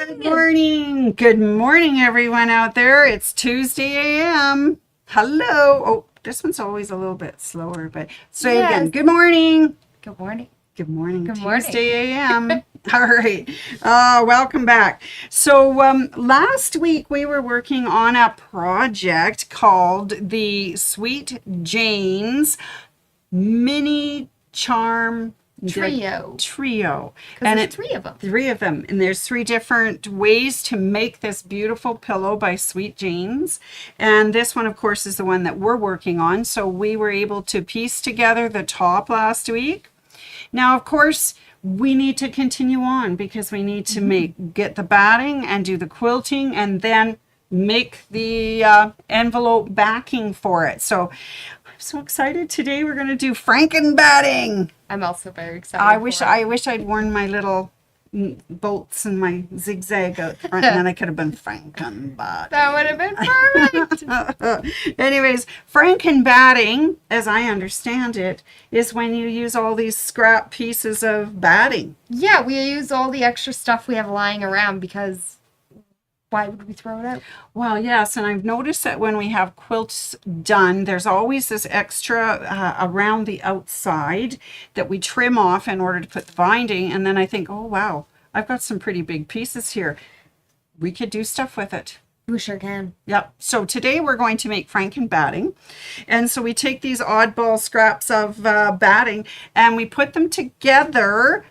Good morning. Good morning, everyone out there. It's Tuesday a.m. Hello. Oh, this one's always a little bit slower, but say it again. Good morning. Good morning. Good morning. Good morning. Tuesday a.m. All right. Welcome back. So last week we were working on a project called the Sweet Jane's Mini Charm Trio. And there's three of them. Three of them. And there's three different ways to make this beautiful pillow by Sweet Jane's. And this one, of course, is the one that we're working on. So we were able to piece together the top last week. Now, of course, we need to continue on because we need to get the batting and do the quilting and then make the envelope backing for it. So I'm so excited. Today we're going to do Franken batting. I'm also very excited. I wish I'd worn my little bolts and my zigzag out the front, and then I could have been Franken batting. That would have been perfect. Anyways, Franken batting, as I understand it, is when you use all these scrap pieces of batting. Yeah, we use all the extra stuff we have lying around because why would we throw it out? Well, yes, and I've noticed that when we have quilts done, there's always this extra around the outside that we trim off in order to put the binding, and then I think, oh wow, I've got some pretty big pieces here. We could do stuff with it. We sure can. Yep. So today we're going to make Franken batting. And so we take these oddball scraps of batting and we put them together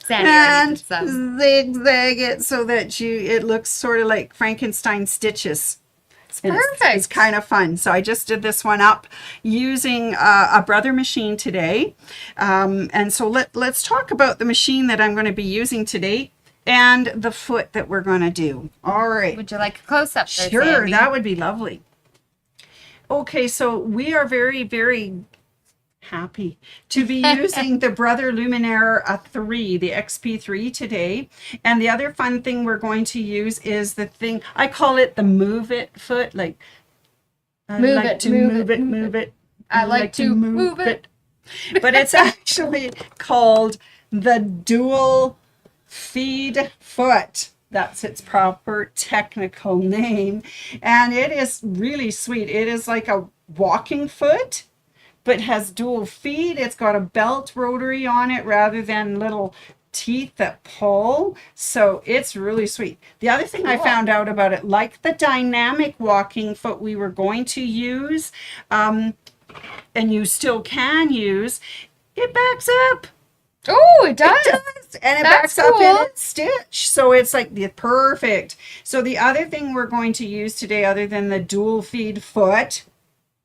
and zigzag it so that it looks sort of like Frankenstein stitches. It's perfect. It's kind of fun. So I just did this one up using a Brother machine today. And so let's talk about the machine that I'm going to be using today and the foot that we're going to do. All right. Would you like a close-up there, Sure, Sandy? that would be lovely. Okay, so we are very, very happy to be using the Brother Luminaire 3, the XP3 today. And the other fun thing we're going to use is the thing, I call it the MuVit foot, like I like to move it. I like to move it. But it's actually called the dual feed foot. That's its proper technical name. And it is really sweet. It is like a walking foot, but has dual feed. It's got a belt rotary on it rather than little teeth that pull. So it's really sweet. The other thing I found out about it, like the dynamic walking foot we were going to use, and you still can use, it backs up. Oh, it does. It does. And it That's backs up in cool. its stitch. So it's like the perfect. So the other thing we're going to use today, other than the dual feed foot,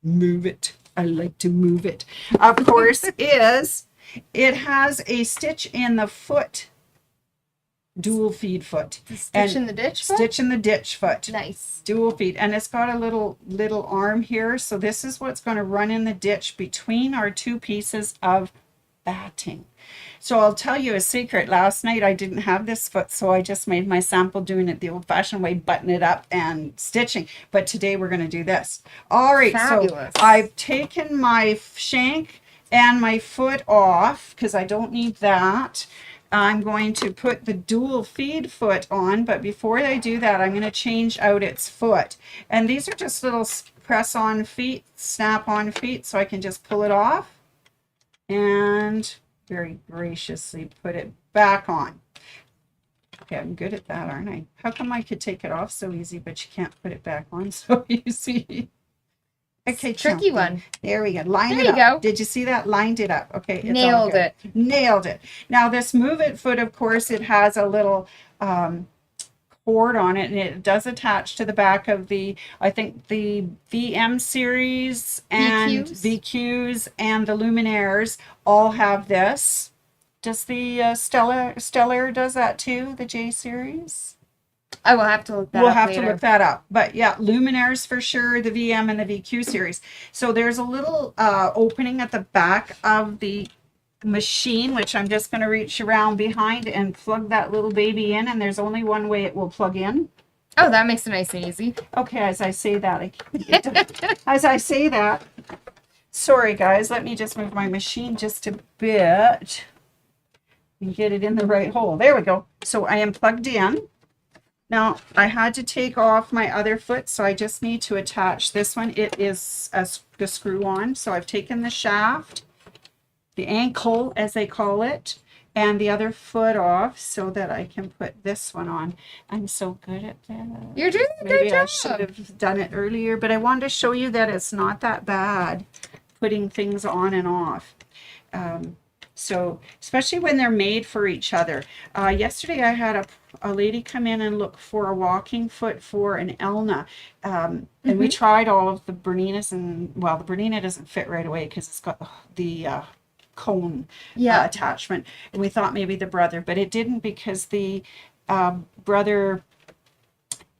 move it. I like to move it. Of course, is it has a stitch in the foot, dual feed foot. Stitch in the ditch foot? Stitch in the ditch foot. Nice. Dual feed. And it's got a little arm here. So this is what's going to run in the ditch between our two pieces of batting. So I'll tell you a secret. Last night I didn't have this foot, so I just made my sample doing it the old-fashioned way, button it up and stitching. But today we're going to do this. All right, Fabulous. so I've taken my shank and my foot off because I don't need that. I'm going to put the dual feed foot on, but before I do that, I'm going to change out its foot. And these are just little press-on feet, snap-on feet, so I can just pull it off and very graciously put it back on. Okay, I'm good at that, aren't I? How come I could take it off so easy, but you can't put it back on so easy? Okay, Tricky one. There we go. Line There it you up. go. Did you see that? Lined it up. Okay, it's all Nailed good. it. Nailed it. Now this MuVit foot, of course, it has a little cord on it, and it does attach to the back of the, I think the VM series and VQs and the Luminaires all have this. Does the Stellar does that too, the J series? I will have to look that up. We'll have later. to look that up. But yeah, Luminaires for sure, the VM and the VQ series. So there's a little opening at the back of the machine, which I'm just going to reach around behind and plug that little baby in, and there's only one way it will plug in. Oh, that makes it nice and easy. Okay, as I say that, as I say that, sorry guys, let me just move my machine just a bit. and get it in the right hole. There we go. So I am plugged in. Now I had to take off my other foot, so I just need to attach this one. It is the screw on. So I've taken the shaft, the ankle as they call it, and the other foot off so that I can put this one on. I'm so good at that. You're doing a good Maybe I job. should have done it earlier, but I wanted to show you that it's not that bad putting things on and off. So especially when they're made for each other. Yesterday I had a lady come in and look for a walking foot for an Elna. And we tried all of the Berninas, and well, the Bernina doesn't fit right away because it's got the cone attachment. And we thought maybe the brother, but it didn't, because the brother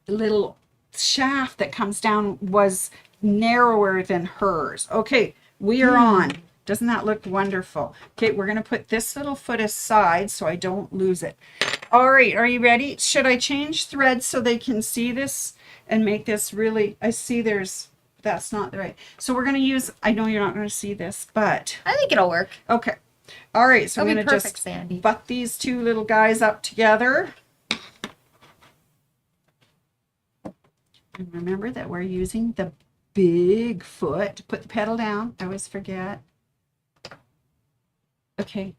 little shaft that comes down was narrower than hers. Okay, we are on. Doesn't that look wonderful? Okay, we're going to put this little foot aside so I don't lose it. All right, are you ready? Should I change threads so they can see this and make this really, I see that's not the right. So we're going to use, I know you're not going to see this, but. I think it'll work. Okay. All right, so I'm going to just Sandy. butt these two little guys up together. And remember that we're using the big foot. Put the pedal down. I always forget. Okay.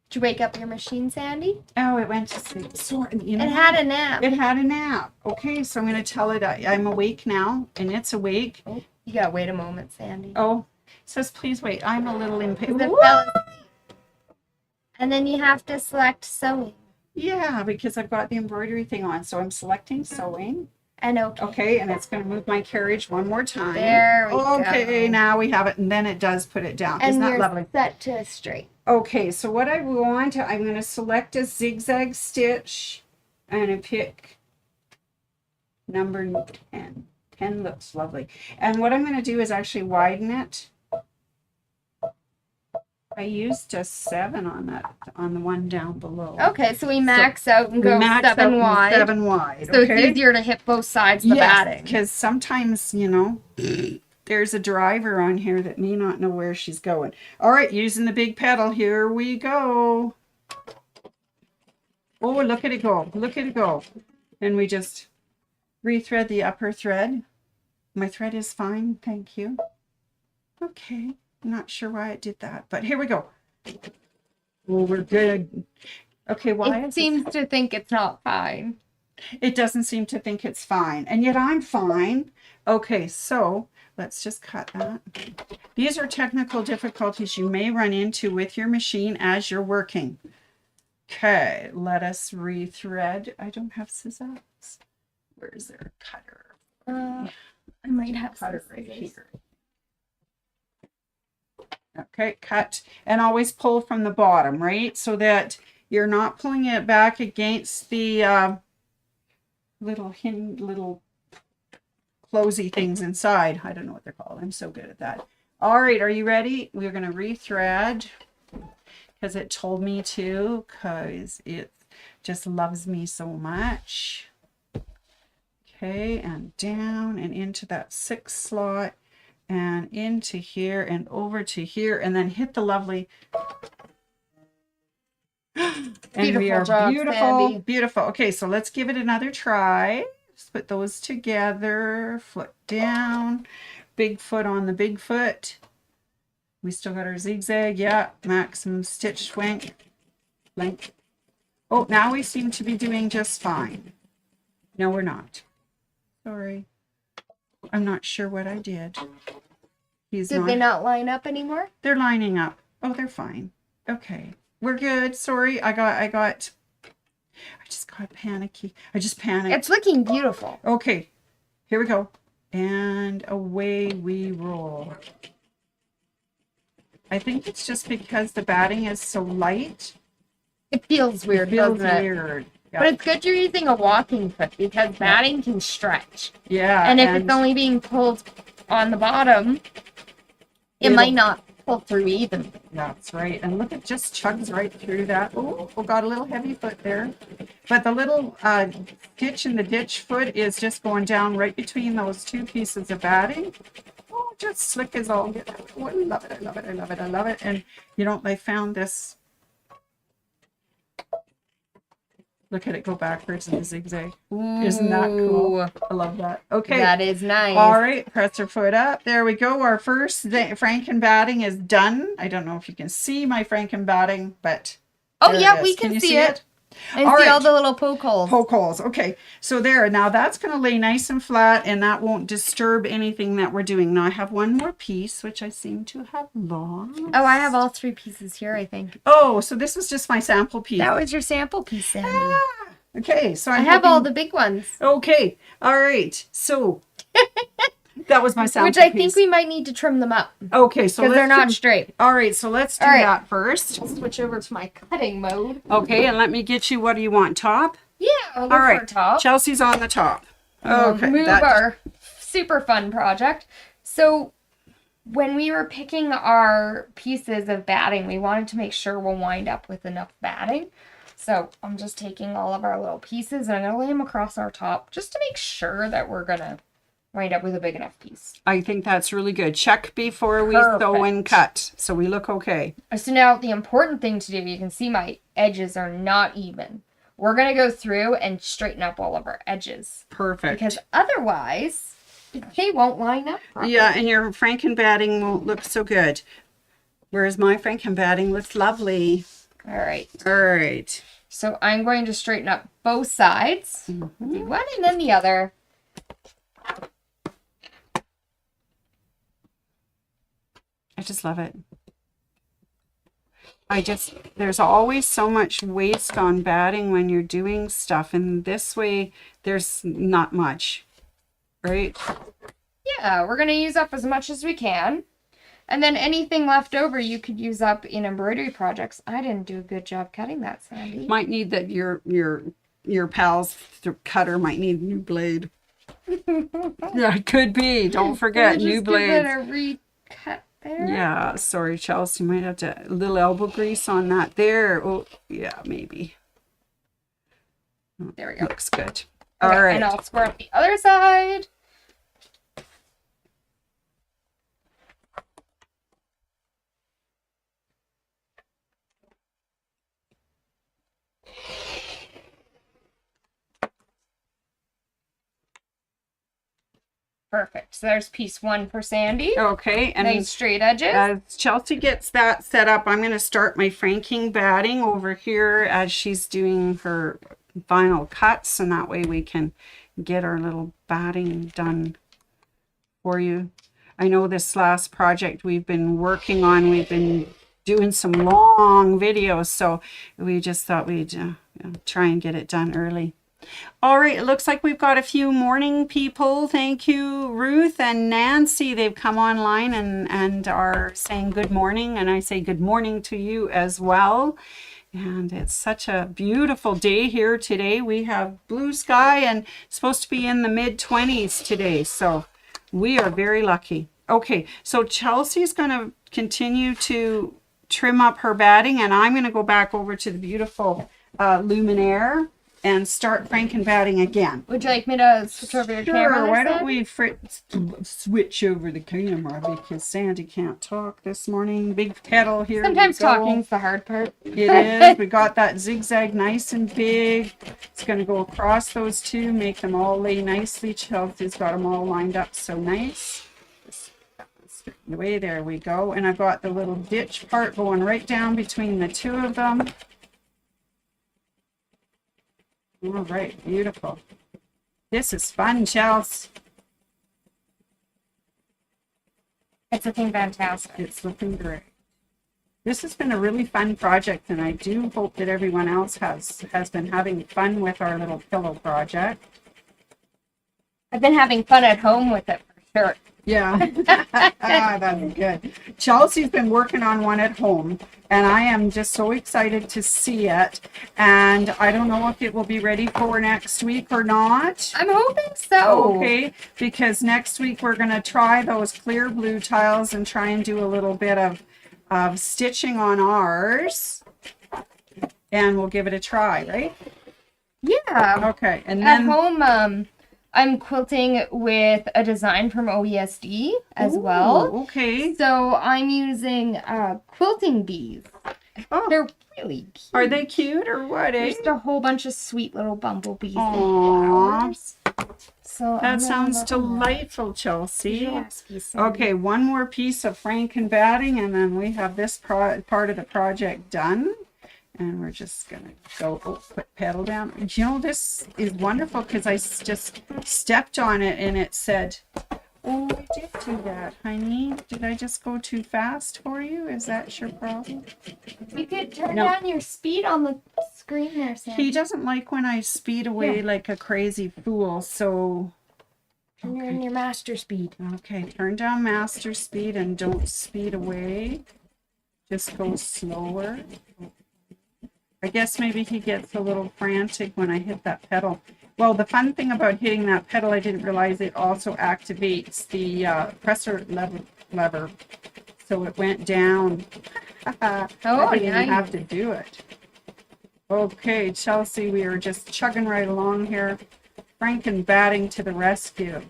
Did you wake up your machine, Sandy? Oh, it went to sleep. Sorry, you know, It had a nap. It had a nap. Okay, so I'm going to tell it I'm awake now, and it's awake. Oh, you gotta wait a moment, Sandy. Oh, it says please wait. I'm a little impatient. And then you have to select sewing. Yeah, because I've got the embroidery thing on, so I'm selecting sewing. And okay. Okay, and it's going to move my carriage one more time. There we go. Okay, now we have it, and then it does put it down. And Isn't that you're lovely? set to straight. Okay, so what I want, I'm going to select a zigzag stitch, and I pick number 10. 10 looks lovely. And what I'm going to do is actually widen it. I used a 7 on that, on the one down below. Okay, so we max out and go max 7 out wide. 7 wide. So okay? it's easier to hit both sides of the batting. Because sometimes, you know, there's a driver on here that may not know where she's going. All right, using the big pedal, here we go. Oh, look at it go. Look at it go. And we just rethread the upper thread. My thread is fine, thank you. Okay. I'm not sure why it did that, but here we go. Oh, we're good. Okay, why it seems to think it's not fine. It doesn't seem to think it's fine, and yet I'm fine. Okay, so let's just cut that. These are technical difficulties you may run into with your machine as you're working. Okay, let us rethread. I don't have scissors. Where is there a cutter? I might have cutter right here. Okay, cut, and always pull from the bottom, right? So that you're not pulling it back against the little closey things inside. I don't know what they're called. I'm so good at that. All right, are you ready? We're going to rethread because it told me to, because it just loves me so much. Okay, and down and into that 6 slot. And into here and over to here, and then hit the lovely. And we are job, beautiful, Sandy. beautiful. Okay, so let's give it another try. Just put those together, foot down, big foot on the big foot. We still got our zigzag, yeah, maximum stitch length. Oh, now we seem to be doing just fine. No, we're not. Sorry. I'm not sure what I did. Did they not line up anymore? They're lining up. Oh, they're fine. Okay. We're good. Sorry. I just got panicky. I just panicked. It's looking beautiful. Okay. Here we go. And away we roll. I think it's just because the batting is so light. It feels weird, It feels doesn't it? weird. Yeah. But it's good you're using a walking foot because batting can stretch. Yeah. And if it's only being pulled on the bottom, it might not pull through even. That's right. And look, it just chugs right through that. Oh, got a little heavy foot there. But the little ditch in the ditch foot is just going down right between those two pieces of batting. Oh, just slick as all get out. Oh, I love it. I love it. I love it. I love it. And, you know, I found this Look at it go backwards in the zigzag. Isn't that cool? Ooh, I love that. Okay. that is nice. All right, press her foot up. There we go. Our first Franken batting is done. I don't know if you can see my Franken batting, but Oh, there yeah, it we is. can you see it. And All see all right. the little poke holes. Poke holes. Okay, so there. Now that's going to lay nice and flat, and that won't disturb anything that we're doing. Now I have one more piece, which I seem to have lost. Oh, I have all 3 pieces here, I think. Oh, so this was just my sample piece. That was your sample piece, Sandy. Ah, okay, so I have all the big ones. Okay, all right. So that was my sample Which I piece. think we might need to trim them up. Okay, so Because they're not straight. All right, so let's do All right. that first. I'll switch over to my cutting mode. Okay, and let me get you. What do you want? Top. Yeah, I'll go All for right. a top. Chelsea's on the top. Okay. Move our super fun project. So when we were picking our pieces of batting, we wanted to make sure we'll wind up with enough batting. So I'm just taking all of our little pieces and I'm going to lay them across our top just to make sure that we're going to wind up with a big enough piece. I think that's really good. Check before we sew and cut, so we look okay. So now the important thing to do, you can see my edges are not even. We're going to go through and straighten up all of our edges. Perfect. Because otherwise, they won't line up properly. Yeah, and your Franken batting won't look so good. Whereas my Franken batting looks lovely. All right. All right. So I'm going to straighten up both sides. Do one and then the other. I just love it. There's always so much waste on batting when you're doing stuff, and this way there's not much, right? Yeah, we're going to use up as much as we can. And then anything left over you could use up in embroidery projects. I didn't do a good job cutting that, Sandy. Might need that your pal's cutter might need a new blade. Yeah, it could be. Don't forget, new blades. Give it a recut there. Yeah, sorry, Chelsea. You might have to a little elbow grease on that there. Oh, yeah, maybe. There we go. Looks good. Okay, All right. and I'll square up the other side. Perfect. So there's piece 1 for Sandy. Okay, and Nice straight edges. as Chelsea gets that set up, I'm going to start my franking batting over here as she's doing her final cuts, and that way we can get our little batting done for you. I know this last project we've been working on, we've been doing some long videos, so we just thought we'd try and get it done early. All right, it looks like we've got a few morning people. Thank you, Ruth and Nancy. They've come online and are saying good morning, and I say good morning to you as well. And it's such a beautiful day here today. We have blue sky and supposed to be in the mid-20s today, so we are very lucky. Okay, so Chelsea's going to continue to trim up her batting, and I'm going to go back over to the beautiful Luminaire and start Franken batting again. Would you like me to switch over your camera? Sure, why don't we switch over the camera, because Sandy can't talk this morning. Big kettle here. Sometimes talking's the hard part. It is. We got that zigzag nice and big. It's going to go across those two, make them all lay nicely. Chelsea's got them all lined up so nice. Just straighten away. There we go. And I've got the little ditch part going right down between the two of them. All right, beautiful. This is fun, Chelsea. It's looking fantastic. It's looking great. This has been a really fun project, and I do hope that everyone else has been having fun with our little pillow project. I've been having fun at home with it for sure. Yeah, that's good. Chelsea's been working on one at home, and I am just so excited to see it. And I don't know if it will be ready for next week or not. I'm hoping so. Okay, because next week we're going to try those clear blue tiles and try and do a little bit of stitching on ours. And we'll give it a try, right? Yeah. Okay, and At then... home, I'm quilting with a design from OESD as well. Okay. So I'm using quilting bees. Oh, They're really cute. are they cute or what, eh? Just a whole bunch of sweet little bumblebees and Aw. flowers. So That sounds delightful, Chelsea. Okay. Okay, one more piece of Franken batting, and then we have this part of the project done. And we're just gonna go put pedal down. You know, this is wonderful because I just stepped on it and it said, "Oh, I did do that, honey. Did I just go too fast for you? Is that your problem?" You could turn No. down your speed on the screen there, Sam. He doesn't like when I speed away like a crazy fool, so And you're in your master speed. okay, turn down master speed and don't speed away. Just go slower. I guess maybe he gets a little frantic when I hit that pedal. Well, the fun thing about hitting that pedal, I didn't realize it also activates the pressure lever. So it went down. I didn't even have to do it. Okay, Chelsea, we are just chugging right along here. Franken batting to the rescue.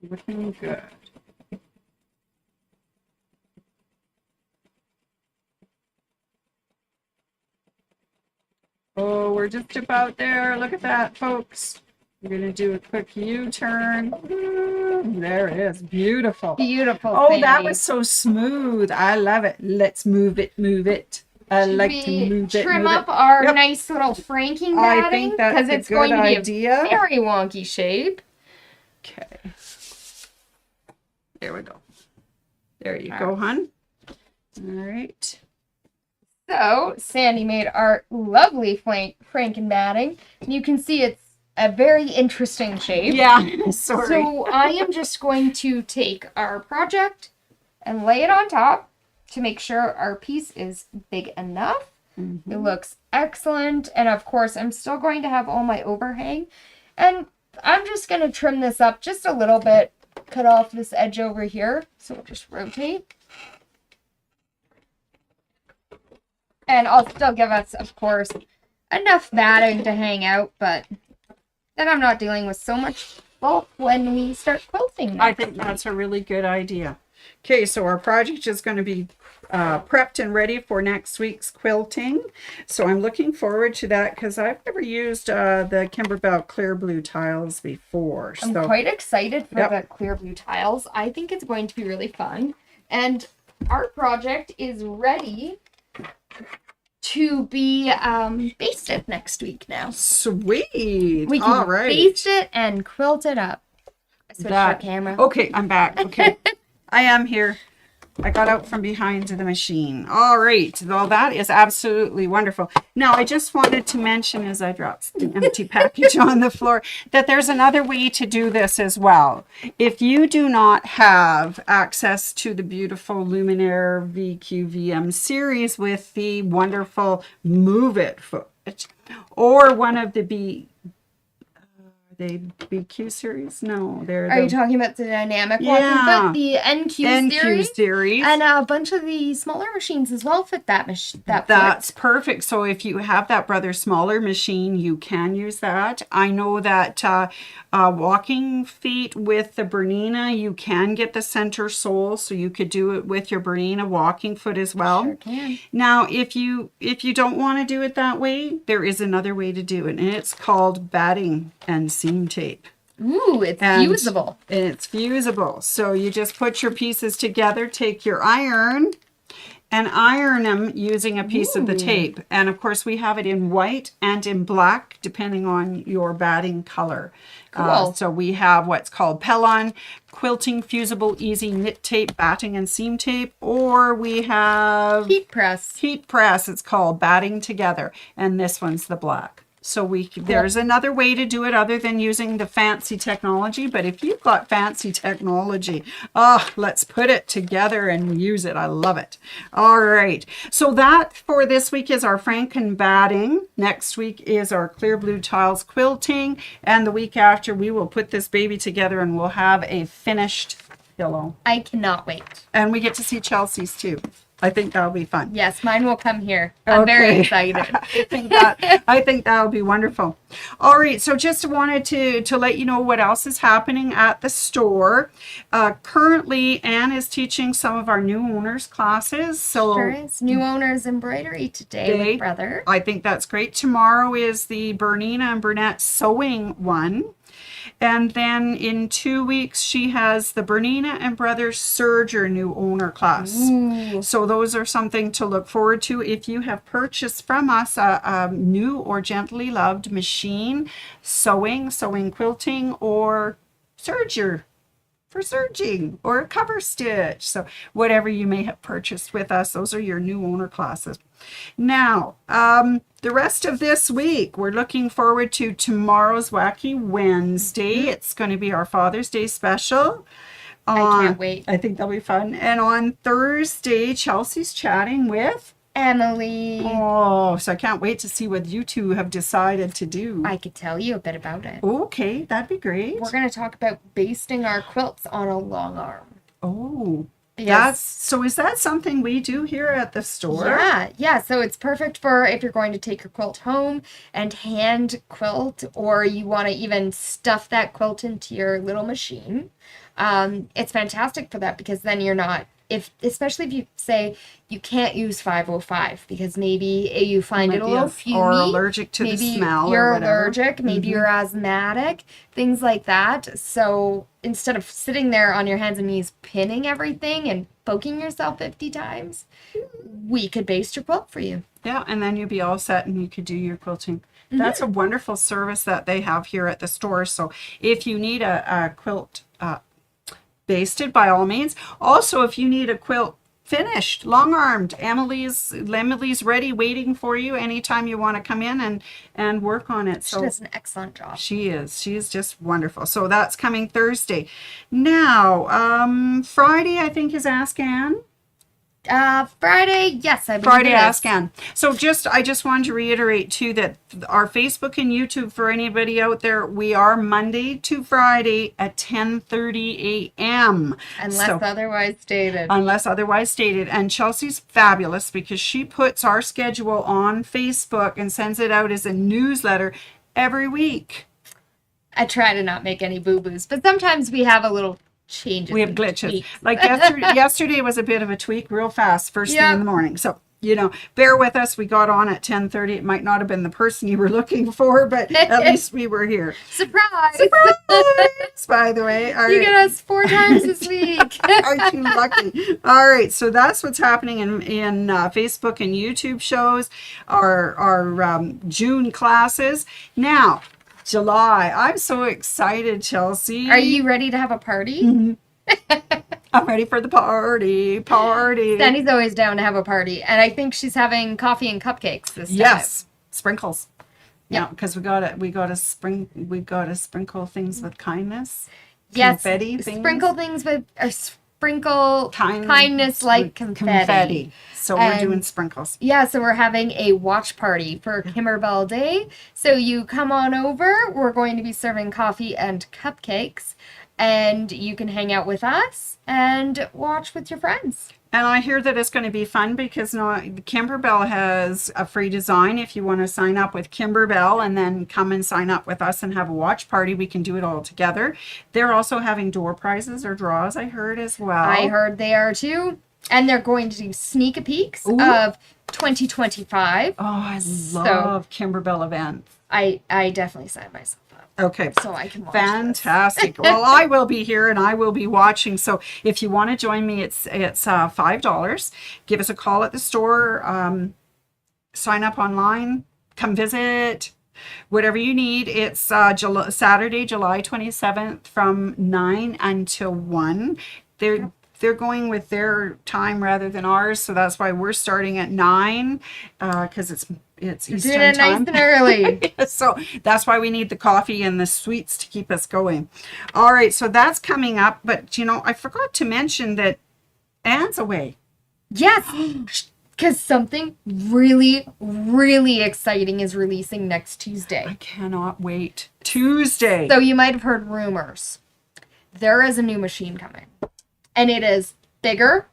Looking good. Oh, we're just about there. Look at that, folks. We're going to do a quick U-turn. There it is. Beautiful. Beautiful. Oh, Sandy. that was so smooth. I love it. Let's move it, move it. I like to move it. Trim move up it. our Yep. nice little franking I batting think that's because a it's good going to be idea. a very wonky shape. Okay. There we go. There you go, hon. All right. So Sandy made our lovely franken batting. You can see it's a very interesting shape. Yeah, sorry. So I am just going to take our project and lay it on top to make sure our piece is big enough. It looks excellent. And of course, I'm still going to have all my overhang. And I'm just going to trim this up just a little bit, cut off this edge over here. So we'll just rotate. And I'll still give us, of course, enough batting to hang out, but then I'm not dealing with so much bulk when we start quilting. I think that's a really good idea. Okay, so our project is going to be prepped and ready for next week's quilting. So I'm looking forward to that because I've never used the Kimberbell clear blue tiles before. I'm So quite excited for Yep. the clear blue tiles. I think it's going to be really fun. And our project is ready to be basted next week now. sweet. We can All right. baste it and quilt it up. I switched our camera. Okay, I'm back. Okay. I am here. I got out from behind the machine. All right. Well, that is absolutely wonderful. Now, I just wanted to mention as I dropped the empty package on the floor that there's another way to do this as well. If you do not have access to the beautiful Luminaire VQVM series with the wonderful MuVit foot or one of the BQ series? No, they're Are you talking about the dynamic Yeah. one? The NQ series. And a bunch of the smaller machines as well fit that foot. That's perfect. So if you have that Brother Smaller machine, you can use that. I know that walking feet with the Bernina, you can get the center sole, so you could do it with your Bernina walking foot as well. Sure can. Now, if you don't want to do it that way, there is another way to do it, and it's called batting and seam tape. Ooh, it's And fusible. it's fusible. So you just put your pieces together, take your iron, and iron them using a piece of the tape. And of course, we have it in white and in black, depending on your batting color. Cool. So we have what's called Pellon, Quilting Fusible Easy Knit Tape, Batting and Seam Tape, or we have Heat press. Heat Press, it's called Batting Together, and this one's the black. So there's another way to do it other than using the fancy technology. But if you've got fancy technology, let's put it together and use it. I love it. All right. So that for this week is our Franken batting. Next week is our clear blue tiles quilting. And the week after, we will put this baby together and we'll have a finished pillow. I cannot wait. And we get to see Chelsea's too. I think that'll be fun. Yes, mine will come here. I'm very excited. I think that'll be wonderful. All right, so just wanted to let you know what else is happening at the store. Currently, Anne is teaching some of our new owners classes. So Sure is. New owners embroidery today with brother. I think that's great. Tomorrow is the Bernina and Burnett sewing one. And then in 2 weeks, she has the Bernina and Brothers Serger new owner class. Ooh. So those are something to look forward to. If you have purchased from us a new or gently loved machine, sewing quilting, or serger for serging, or a cover stitch. So whatever you may have purchased with us, those are your new owner classes. Now, the rest of this week, we're looking forward to tomorrow's Wacky Wednesday. It's going to be our Father's Day special. I can't wait. I think that'll be fun. And on Thursday, Chelsea's chatting with Emily. Oh, so I can't wait to see what you two have decided to do. I could tell you a bit about it. Okay, that'd be great. We're going to talk about basting our quilts on a long arm. Oh, Yes. so is that something we do here at the store? Yeah. So it's perfect for if you're going to take your quilt home and hand quilt, or you want to even stuff that quilt into your little machine. It's fantastic for that, because then you're not, especially if you say you can't use 505 because maybe you find it a little fumey, or allergic to the smell, you're or whatever. allergic, maybe you're asthmatic, things like that. So instead of sitting there on your hands and knees pinning everything and poking yourself 50 times, we could baste your quilt for you. Yeah, and then you'd be all set and you could do your quilting. That's a wonderful service that they have here at the store. So if you need a quilt basted, by all means. Also, if you need a quilt finished, long-armed, Emily's ready, waiting for you anytime you want to come in and work on it. So she does an excellent job. She is just wonderful. So that's coming Thursday. Now, Friday, I think, is Ask Anne. Friday, yes, I believe Friday it is. Ask Anne. So I just wanted to reiterate too that our Facebook and YouTube, for anybody out there, we are Monday to Friday at 10:30 a.m. Unless otherwise stated. Unless otherwise stated. And Chelsea's fabulous because she puts our schedule on Facebook and sends it out as a newsletter every week. I try to not make any boo-boos, but sometimes we have a little changes. We have glitches. Like yesterday was a bit of a tweak real fast, first thing in the morning. So, bear with us. We got on at 10:30. It might not have been the person you were looking for, but at least we were here. Surprise! By the way. All you right. get us 4 times this week. Aren't you lucky? All right. So that's what's happening in Facebook and YouTube shows, our June classes. Now, July. I'm so excited, Chelsea. Are you ready to have a party? I'm ready for the party. Sandy's always down to have a party, and I think she's having coffee and cupcakes this time. Yes, sprinkles. Yeah, because we gotta sprinkle things with kindness. Yes, confetti things. Sprinkle things with kindness like confetti. So we're doing sprinkles. Yeah, so we're having a watch party for Kimberbell Day. So you come on over. We're going to be serving coffee and cupcakes, and you can hang out with us and watch with your friends. And I hear that it's going to be fun because Kimberbell has a free design. If you want to sign up with Kimberbell and then come and sign up with us and have a watch party, we can do it all together. They're also having door prizes or draws, I heard, as well. I heard they are too. And they're going to do sneak peeks of 2025. Oh, I love Kimberbell events. I definitely signed myself up. Okay. So I can watch Fantastic. Well, I will be here and I will be watching. So if you want to join me, it's $5. Give us a call at the store. Sign up online. Come visit. Whatever you need. It's Saturday, July 27th from 9 until 1. They're going with their time rather than ours, so that's why we're starting at 9 because it's Eastern doing it time. nice and early. So that's why we need the coffee and the sweets to keep us going. All right, so that's coming up, but I forgot to mention that Anne's away. Yes, because something really, really exciting is releasing next Tuesday. I cannot wait. Tuesday. So you might have heard rumors. There is a new machine coming. And it is bigger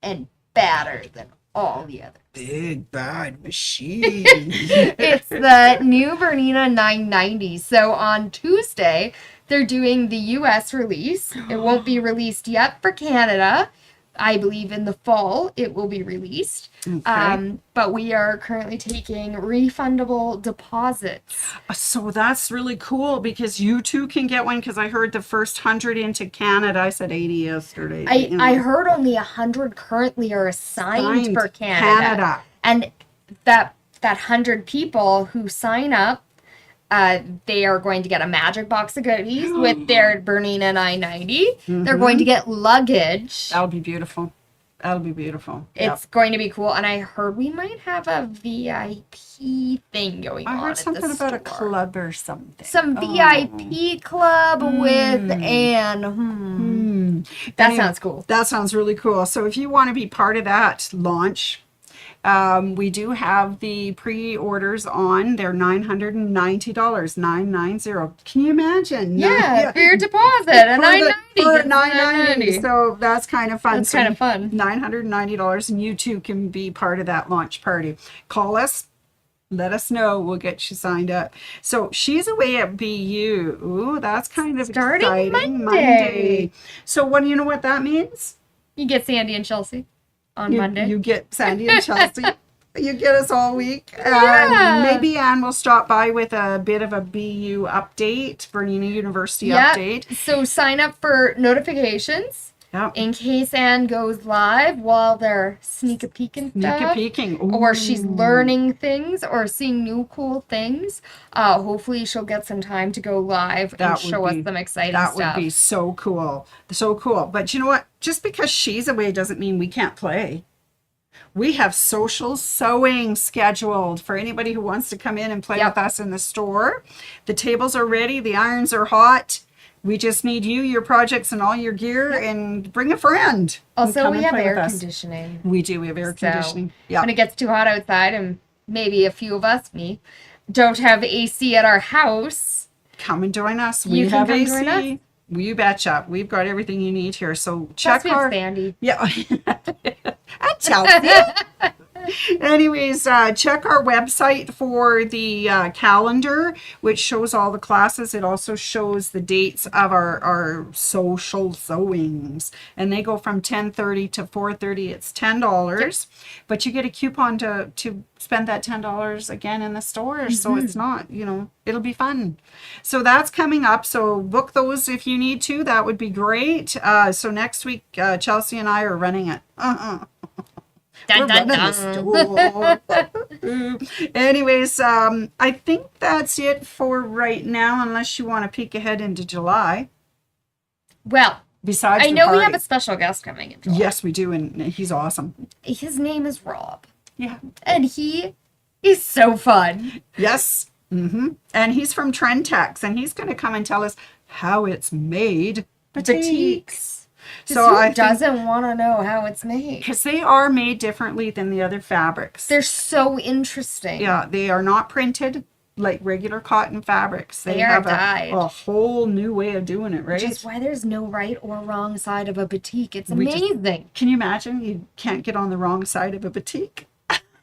and badder than all the others. Big bad machine. It's the new Bernina 990. So on Tuesday, they're doing the US release. It won't be released yet for Canada. I believe in the fall it will be released. Okay. But we are currently taking refundable deposits. So that's really cool because you too can get one, because I heard the first 100 into Canada. I said 80 yesterday. but, you know. I heard only 100 currently are assigned for Canada. And that 100 people who sign up, they are going to get a magic box of goodies with their Bernina 990. They're going to get luggage. That'll be beautiful. That'll be beautiful. It's going to be cool. And I heard we might have a VIP thing going on. I heard at something the about a store. club or something. Some VIP club with Anne. That sounds cool. That sounds really cool. So if you want to be part of that launch, we do have the pre-orders on. They're $990, $990. Can you imagine? Yeah, for your deposit, a $990. For $990. So that's kind of fun. That's kind of fun. $990, and you too can be part of that launch party. Call us. Let us know. We'll get you signed up. So she's away at BU. Ooh, that's kind of Starting exciting. Monday. So what do you know what that means? You get Sandy and Chelsea on Monday. You get Sandy and Chelsea. You get us all week. Yeah. Maybe Anne will stop by with a bit of a BU update, Bernina University update. So sign up for notifications in case Anne goes live while they're sneak-a-peeking stuff. Sneak-a-peeking. Or she's learning things or seeing new cool things. Hopefully she'll get some time to go live and show us some exciting stuff. That would be so cool. So cool. But you know what? Just because she's away doesn't mean we can't play. We have social sewing scheduled for anybody who wants to come in and play with us in the store. The tables are ready. The irons are hot. We just need you, your projects, and all your gear, and bring a friend. Also, we have air conditioning. We do. We have air conditioning. Yeah. When it gets too hot outside, and maybe a few of us, don't have AC at our house, come and join us. We have AC. You betcha. We've got everything you need here. So check our Sandy. Yeah. At Chelsea. Anyways, check our website for the calendar, which shows all the classes. It also shows the dates of our social sewings, and they go from 10:30 to 4:30. It's $10, but you get a coupon to spend that $10 again in the store. So it's not, it'll be fun. So that's coming up. So book those if you need to. That would be great. So next week, Chelsea and I are running it. Dun, dun, dun. Anyways, I think that's it for right now, unless you want to peek ahead into July. Well, besides, I know we have a special guest coming in July. Yes, we do, and he's awesome. His name is Rob. Yeah, and he is so fun. Yes, and he's from Trentex, and he's going to come and tell us how it's made. Batiks. So who doesn't want to know how it's made? Because they are made differently than the other fabrics. They're so interesting. Yeah, they are not printed like regular cotton fabrics. They are dyed. A whole new way of doing it, right? Which is why there's no right or wrong side of a batik. It's amazing. Can you imagine? You can't get on the wrong side of a batik.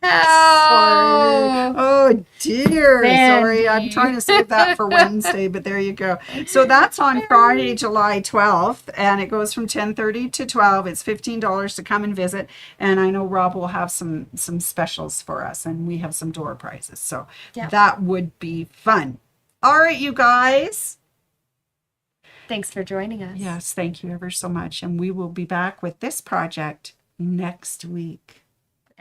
Sorry. Oh dear. Sandy. Sorry. I'm trying to save that for Wednesday, but there you go. So that's on Friday, July 12th, and it goes from 10:30 to 12. It's $15 to come and visit. And I know Rob will have some specials for us, and we have some door prizes. So that would be fun. All right, you guys. Thanks for joining us. Yes, thank you ever so much. And we will be back with this project next week.